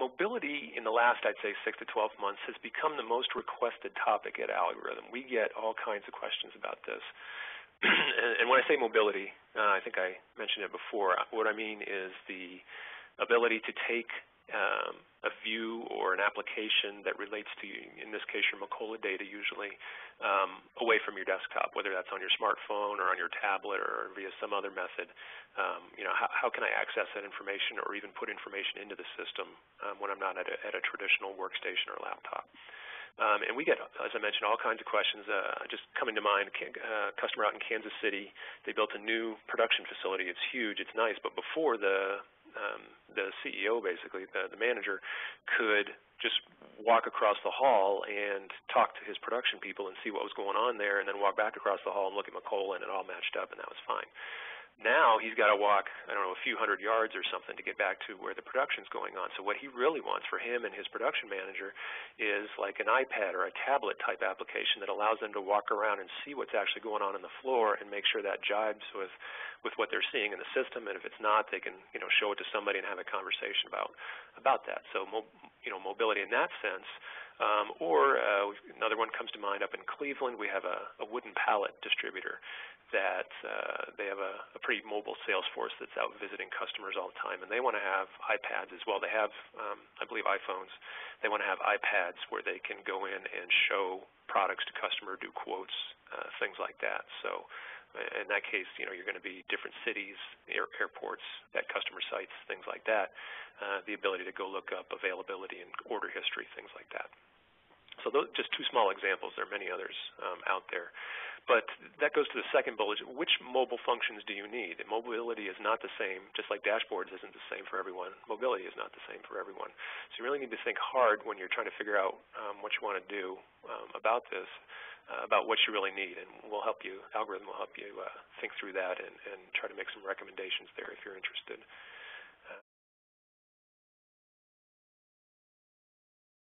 mobility in the last, I'd say, 6 to 12 months has become the most requested topic at Algorithm. We get all kinds of questions about this. And when I say mobility, I think I mentioned it before, what I mean is the ability to take a view or an application that relates to, in this case, your Macola data usually, away from your desktop, whether that's on your smartphone or on your tablet or via some other method. How can I access that information or even put information into the system when I'm not at a traditional workstation or laptop? And we get, as I mentioned, all kinds of questions. Just coming to mind, a customer out in Kansas City, they built a new production facility. It's huge, it's nice, but before the CEO, basically, the manager, could just walk across the hall and talk to his production people and see what was going on there, and then walk back across the hall and look at Macola, and it all matched up, and that was fine. Now he's got to walk, I don't know, a few hundred yards or something to get back to where the production's going on. So what he really wants for him and his production manager is like an iPad or a tablet type application that allows them to walk around and see what's actually going on the floor and make sure that jibes with what they're seeing in the system. And if it's not, they can show it to somebody and have a conversation about that. So mobility in that sense. Another one comes to mind up in Cleveland. We have a wooden pallet distributor that they have a pretty mobile sales force that's out visiting customers all the time, and they want to have iPads as well. They have, I believe, iPhones. They want to have iPads where they can go in and show products to customer, do quotes, things like that. So in that case, you're going to be different cities, airports, at customer sites, things like that, the ability to go look up availability and order history, things like that. So those just two small examples. There are many others out there. But that goes to the second bullet. Which mobile functions do you need? And mobility is not the same, just like dashboards isn't the same for everyone. Mobility is not the same for everyone. So you really need to think hard when you're trying to figure out what you want to do about this, about what you really need. And we'll help you, Algorithm will help you think through that and try to make some recommendations there if you're interested.